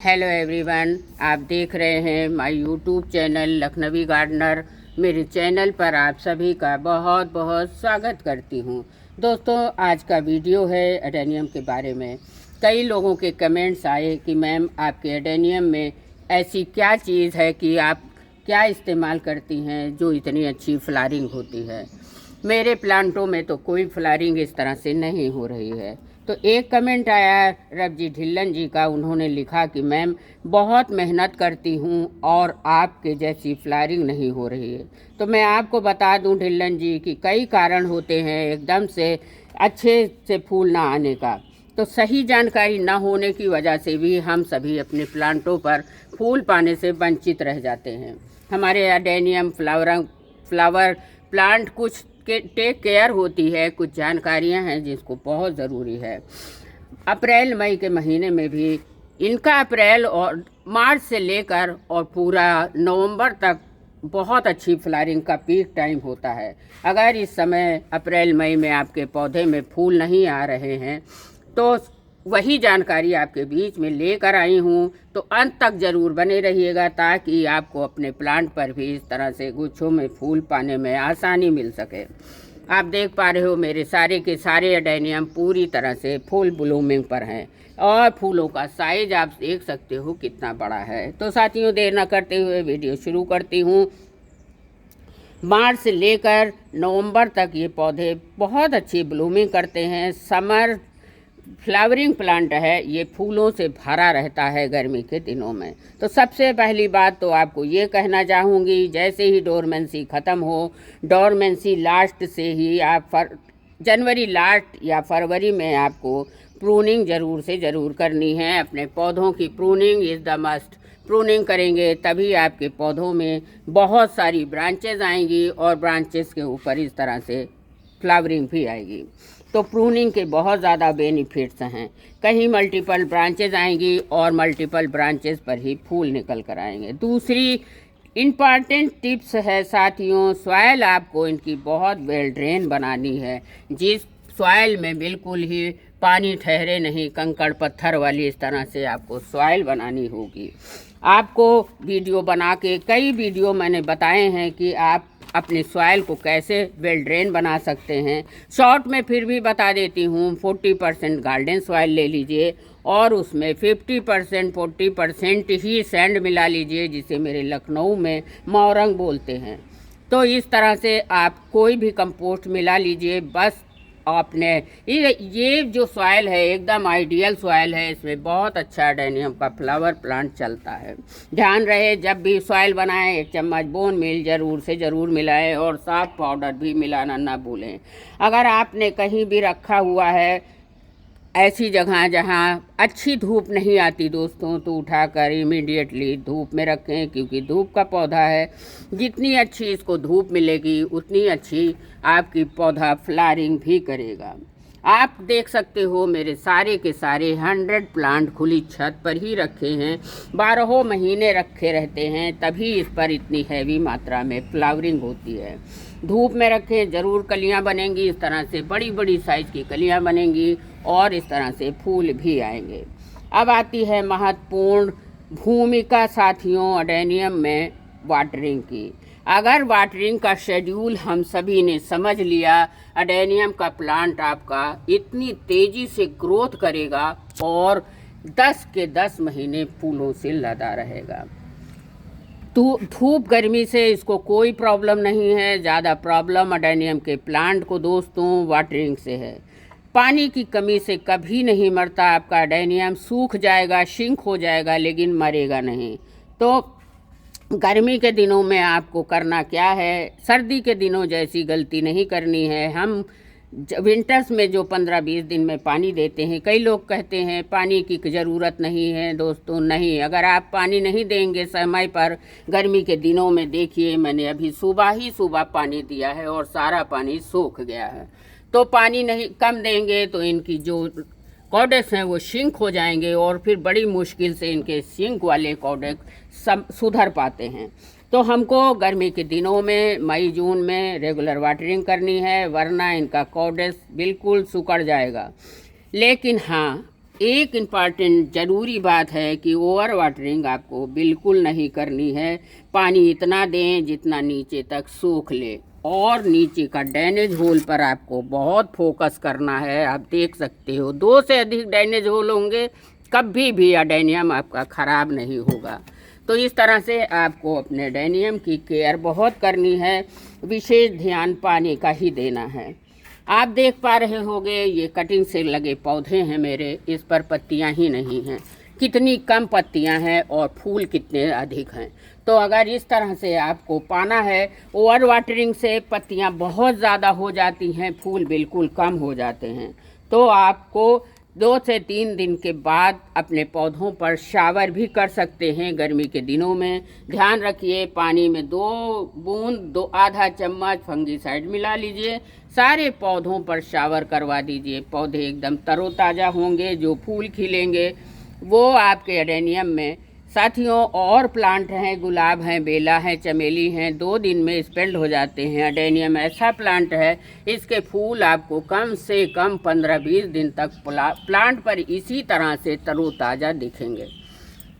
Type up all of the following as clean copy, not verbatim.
Hello everyone, आप देख रहे हैं my YouTube channel Lakhnavi gardener. मेरे चैनल पर आप सभी का बहुत बहुत स्वागत करती हूं। दोस्तों, आज का वीडियो है एडेनियम के बारे में। कई लोगों के कमेंट्स आए कि मैम, आपके एडेनियम में ऐसी क्या चीज़ है कि आप क्या इस्तेमाल करती हैं जो इतनी अच्छी फ्लावरिंग होती है। मेरे प्लांटों में तो कोई फ्लावरिंग इस तरह से नहीं हो रही है। तो एक कमेंट आया रवजी ढिल्लन जी का। उन्होंने लिखा कि मैम, बहुत मेहनत करती हूँ और आपके जैसी फ्लावरिंग नहीं हो रही है। तो मैं आपको बता दूं ढिल्लन जी कि कई कारण होते हैं एकदम से अच्छे से फूल ना आने का। तो सही जानकारी ना होने की वजह से भी हम सभी अपने प्लांटों पर फूल पाने से वंचित रह जाते हैं। हमारे एडेनियम फ्लावर प्लांट कुछ के टेक केयर होती है, कुछ जानकारियां हैं जिसको बहुत ज़रूरी है। अप्रैल मई के महीने में भी इनका अप्रैल और मार्च से लेकर और पूरा नवंबर तक बहुत अच्छी फ्लावरिंग का पीक टाइम होता है। अगर इस समय अप्रैल मई में आपके पौधे में फूल नहीं आ रहे हैं तो वही जानकारी आपके बीच में लेकर आई हूँ। तो अंत तक ज़रूर बने रहिएगा ताकि आपको अपने प्लांट पर भी इस तरह से गुच्छों में फूल पाने में आसानी मिल सके। आप देख पा रहे हो मेरे सारे के सारे एडेनियम पूरी तरह से फुल ब्लूमिंग पर हैं और फूलों का साइज आप देख सकते हो कितना बड़ा है। तो साथियों, देर न करते हुए वीडियो शुरू करती हूँ। मार्च से लेकर नवंबर तक ये पौधे बहुत अच्छी ब्लूमिंग करते हैं। समर फ्लावरिंग प्लांट है, ये फूलों से भरा रहता है गर्मी के दिनों में। तो सबसे पहली बात तो आपको ये कहना चाहूँगी, जैसे ही डोरमेंसी ख़त्म हो, डोरमेंसी लास्ट से ही आप जनवरी लास्ट या फरवरी में आपको प्रूनिंग ज़रूर से ज़रूर करनी है। अपने पौधों की pruning is the must. Pruning करेंगे तभी आपके पौधों में बहुत सारी ब्रांचेज आएंगी और ब्रांचेस के ऊपर इस तरह से फ्लावरिंग भी आएगी। तो प्रूनिंग के बहुत ज़्यादा बेनिफिट्स हैं। कहीं मल्टीपल ब्रांचेज आएंगी और मल्टीपल ब्रांचेस पर ही फूल निकल कर आएंगे। दूसरी इम्पॉर्टेंट टिप्स है साथियों, सॉइल आपको इनकी बहुत वेल ड्रेन बनानी है। जिस सॉइल में बिल्कुल ही पानी ठहरे नहीं, कंकड़ पत्थर वाली, इस तरह से आपको सॉइल बनानी होगी। आपको वीडियो बना के कई वीडियो मैंने बताए हैं कि आप अपने सॉइल को कैसे वेल ड्रेन बना सकते हैं। शॉर्ट में फिर भी बता देती हूँ, 40% गार्डन सॉइल ले लीजिए और उसमें 50% 40% ही सैंड मिला लीजिए, जिसे मेरे लखनऊ में मौरंग बोलते हैं। तो इस तरह से आप कोई भी कंपोस्ट मिला लीजिए। बस आपने ये जो सॉइल है एकदम आइडियल सॉइल है, इसमें बहुत अच्छा एडेनियम का फ्लावर प्लांट चलता है। ध्यान रहे, जब भी सॉइल बनाएं 1 चम्मच बोन मील ज़रूर से ज़रूर मिलाएं और साफ पाउडर भी मिलाना ना भूलें। अगर आपने कहीं भी रखा हुआ है ऐसी जगह जहाँ अच्छी धूप नहीं आती दोस्तों, तो उठाकर इमीडिएटली धूप में रखें, क्योंकि धूप का पौधा है। जितनी अच्छी इसको धूप मिलेगी उतनी अच्छी आपकी पौधा फ्लावरिंग भी करेगा। आप देख सकते हो मेरे सारे के सारे 100 प्लांट खुली छत पर ही रखे हैं, 12 महीने रखे रहते हैं, तभी इस पर इतनी हैवी मात्रा में फ्लावरिंग होती है। धूप में रखें, ज़रूर कलियां बनेंगी, इस तरह से बड़ी बड़ी साइज़ की कलियां बनेंगी और इस तरह से फूल भी आएंगे। अब आती है महत्वपूर्ण भूमिका साथियों एडेनियम में वाटरिंग की। अगर वाटरिंग का शेड्यूल हम सभी ने समझ लिया, एडेनियम का प्लांट आपका इतनी तेज़ी से ग्रोथ करेगा और 10 के 10 महीने फूलों से लदा रहेगा। धूप गर्मी से इसको कोई प्रॉब्लम नहीं है। ज़्यादा प्रॉब्लम एडेनियम के प्लांट को दोस्तों वाटरिंग से है। पानी की कमी से कभी नहीं मरता आपका एडेनियम। सूख जाएगा, शिंक हो जाएगा, लेकिन मरेगा नहीं। तो गर्मी के दिनों में आपको करना क्या है, सर्दी के दिनों जैसी गलती नहीं करनी है। हम विंटर्स में जो 15-20 दिन में पानी देते हैं, कई लोग कहते हैं पानी की ज़रूरत नहीं है। दोस्तों नहीं, अगर आप पानी नहीं देंगे समय पर गर्मी के दिनों में, देखिए मैंने अभी सुबह पानी दिया है और सारा पानी सूख गया है। तो पानी नहीं कम देंगे तो इनकी जो कॉडेक्स हैं वो शिंक हो जाएंगे और फिर बड़ी मुश्किल से इनके शिंक वाले कॉडेक्स सब सुधर पाते हैं। तो हमको गर्मी के दिनों में मई जून में रेगुलर वाटरिंग करनी है, वरना इनका कॉडेक्स बिल्कुल सुकड़ जाएगा। लेकिन हाँ, एक इम्पॉर्टेंट ज़रूरी बात है कि ओवर वाटरिंग आपको बिल्कुल नहीं करनी है। पानी इतना दें जितना नीचे तक सूख ले, और नीचे का ड्रेनेज होल पर आपको बहुत फोकस करना है। आप देख सकते हो 2 से अधिक ड्रेनेज होल होंगे, कभी भी अडेनियम आपका ख़राब नहीं होगा। तो इस तरह से आपको अपने अडेनियम की केयर बहुत करनी है, विशेष ध्यान पानी का ही देना है। आप देख पा रहे होंगे ये कटिंग से लगे पौधे हैं मेरे, इस पर पत्तियां ही नहीं हैं, कितनी कम पत्तियां हैं और फूल कितने अधिक हैं। तो अगर इस तरह से आपको पाना है, ओवर वाटरिंग से पत्तियां बहुत ज़्यादा हो जाती हैं, फूल बिल्कुल कम हो जाते हैं। तो आपको 2 से 3 दिन के बाद अपने पौधों पर शावर भी कर सकते हैं गर्मी के दिनों में। ध्यान रखिए पानी में 2 बूंद 2 आधा चम्मच फंगीसाइड मिला लीजिए, सारे पौधों पर शावर करवा दीजिए। पौधे एकदम तरोताज़ा होंगे, जो फूल खिलेंगे वो आपके अडेनियम में। साथियों और प्लांट हैं, गुलाब हैं, बेला हैं, चमेली हैं, 2 दिन में स्पेल्ड हो जाते हैं। अडेनियम ऐसा प्लांट है, इसके फूल आपको कम से कम 15-20 दिन तक प्लांट पर इसी तरह से तरोताज़ा दिखेंगे।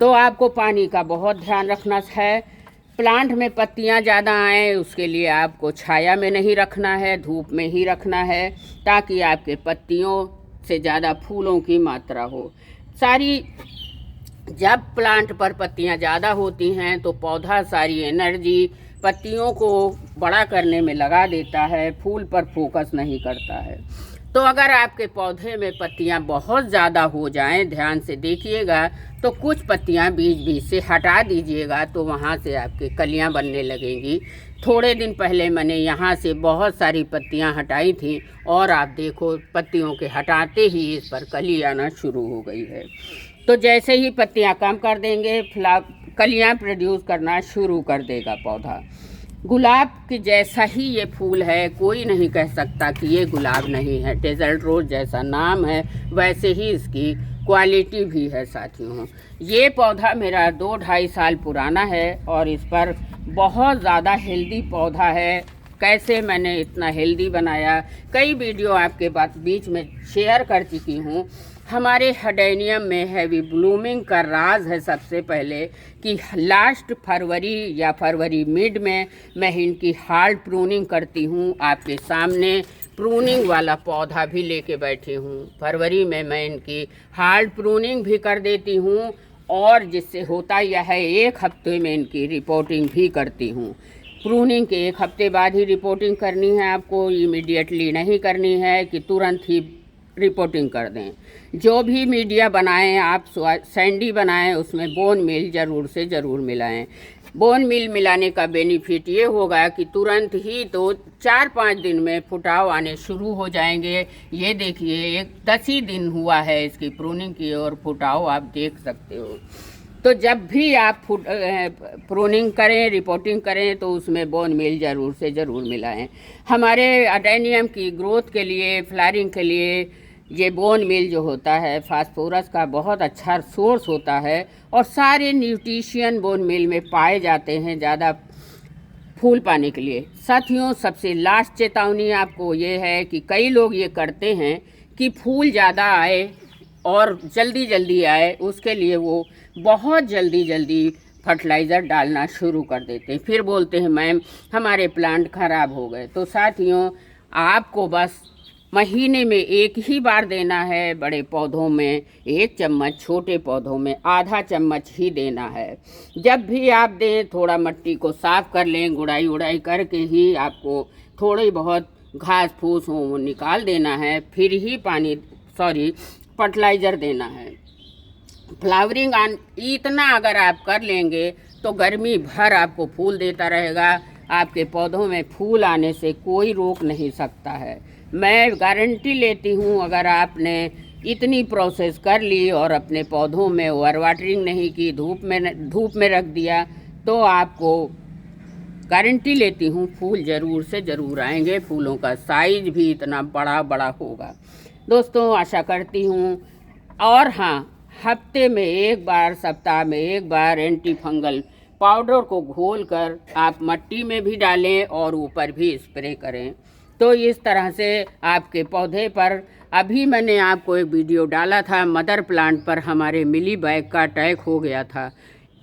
तो आपको पानी का बहुत ध्यान रखना है। प्लांट में पत्तियां ज़्यादा आएँ उसके लिए आपको छाया में नहीं रखना है, धूप में ही रखना है, ताकि आपके पत्तियों से ज़्यादा फूलों की मात्रा हो। जब प्लांट पर पत्तियां ज़्यादा होती हैं तो पौधा सारी एनर्जी पत्तियों को बड़ा करने में लगा देता है, फूल पर फोकस नहीं करता है। तो अगर आपके पौधे में पत्तियां बहुत ज़्यादा हो जाएं, ध्यान से देखिएगा, तो कुछ पत्तियां बीच बीच से हटा दीजिएगा, तो वहां से आपके कलियां बनने लगेंगी। थोड़े दिन पहले मैंने यहाँ से बहुत सारी पत्तियां हटाई थी और आप देखो पत्तियों के हटाते ही इस पर कली आना शुरू हो गई है। तो जैसे ही पत्तियां कम कर देंगे, कलियां प्रोड्यूस करना शुरू कर देगा पौधा। गुलाब के जैसा ही ये फूल है, कोई नहीं कह सकता कि ये गुलाब नहीं है। डेजर्ट रोज जैसा नाम है, वैसे ही इसकी क्वालिटी भी है। साथियों, ये पौधा मेरा 2-2.5 साल पुराना है और इस पर बहुत ज़्यादा हेल्दी पौधा है। कैसे मैंने इतना हेल्दी बनाया, कई वीडियो आपके बीच में शेयर कर चुकी हूँ। हमारे अडेनियम में हैवी ब्लूमिंग का राज है सबसे पहले कि लास्ट फरवरी या फरवरी मिड में मैं इनकी हार्ड प्रूनिंग करती हूँ। आपके सामने प्रूनिंग वाला पौधा भी लेके बैठी हूँ। फरवरी में मैं इनकी हार्ड प्रूनिंग भी कर देती हूँ, और जिससे होता यह है 1 हफ्ते में इनकी रिपोर्टिंग भी करती हूँ। प्रूनिंग के 1 हफ्ते बाद ही रिपोर्टिंग करनी है आपको, इमीडिएटली नहीं करनी है कि तुरंत ही रिपोर्टिंग कर दें। जो भी मीडिया बनाएं आप, सैंडी बनाएं, उसमें बोन मील ज़रूर से ज़रूर मिलाएं। बोन मील मिलाने का बेनिफिट ये होगा कि तुरंत ही तो 4-5 दिन में फुटाव आने शुरू हो जाएंगे। ये देखिए 10 ही दिन हुआ है इसकी प्रूनिंग की और फुटाव आप देख सकते हो। तो जब भी आप प्रूनिंग करें, रिपोर्टिंग करें, तो उसमें बोन मील ज़रूर से ज़रूर मिलाएं। हमारे अडेनियम की ग्रोथ के लिए, फ्लावरिंग के लिए ये बोन मील जो होता है फास्फोरस का बहुत अच्छा सोर्स होता है, और सारे न्यूट्रिशन बोन मील में पाए जाते हैं ज़्यादा फूल पाने के लिए। साथियों, सबसे लास्ट चेतावनी आपको ये है कि कई लोग ये करते हैं कि फूल ज़्यादा आए और जल्दी जल्दी आए, उसके लिए वो बहुत जल्दी फर्टिलाइज़र डालना शुरू कर देते हैं। फिर बोलते हैं मैम हमारे प्लांट ख़राब हो गए। तो साथियों, आपको बस महीने में 1 ही बार देना है। बड़े पौधों में 1 चम्मच, छोटे पौधों में आधा चम्मच ही देना है। जब भी आप दें थोड़ा मिट्टी को साफ़ कर लें, गुड़ाई करके ही आपको थोड़ी बहुत घास फूस हो वो निकाल देना है, फिर ही फर्टिलाइज़र देना है। फ्लावरिंग इतना अगर आप कर लेंगे तो गर्मी भर आपको फूल देता रहेगा। आपके पौधों में फूल आने से कोई रोक नहीं सकता है। मैं गारंटी लेती हूँ, अगर आपने इतनी प्रोसेस कर ली और अपने पौधों में ओवर वाटरिंग नहीं की, धूप में रख दिया, तो आपको गारंटी लेती हूँ फूल ज़रूर से ज़रूर आएंगे। फूलों का साइज भी इतना बड़ा होगा। दोस्तों, आशा करती हूँ। और हाँ, हफ्ते में 1 बार, सप्ताह में 1 बार एंटी फंगल पाउडर को घोलकर आप मिट्टी में भी डालें और ऊपर भी स्प्रे करें। तो इस तरह से आपके पौधे पर अभी मैंने आपको एक वीडियो डाला था, मदर प्लांट पर हमारे मिली बैग का अटैक हो गया था।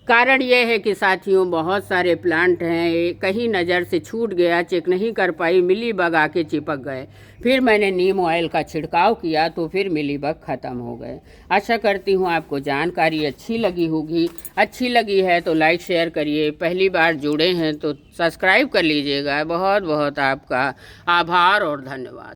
कारण यह है कि साथियों बहुत सारे प्लांट हैं, कहीं नज़र से छूट गया, चेक नहीं कर पाई, मिली बग आके चिपक गए। फिर मैंने नीम ऑयल का छिड़काव किया तो फिर मिली बग ख़त्म हो गए। आशा करती हूँ आपको जानकारी अच्छी लगी होगी। अच्छी लगी है तो लाइक शेयर करिए, पहली बार जुड़े हैं तो सब्सक्राइब कर लीजिएगा। बहुत बहुत आपका आभार और धन्यवाद।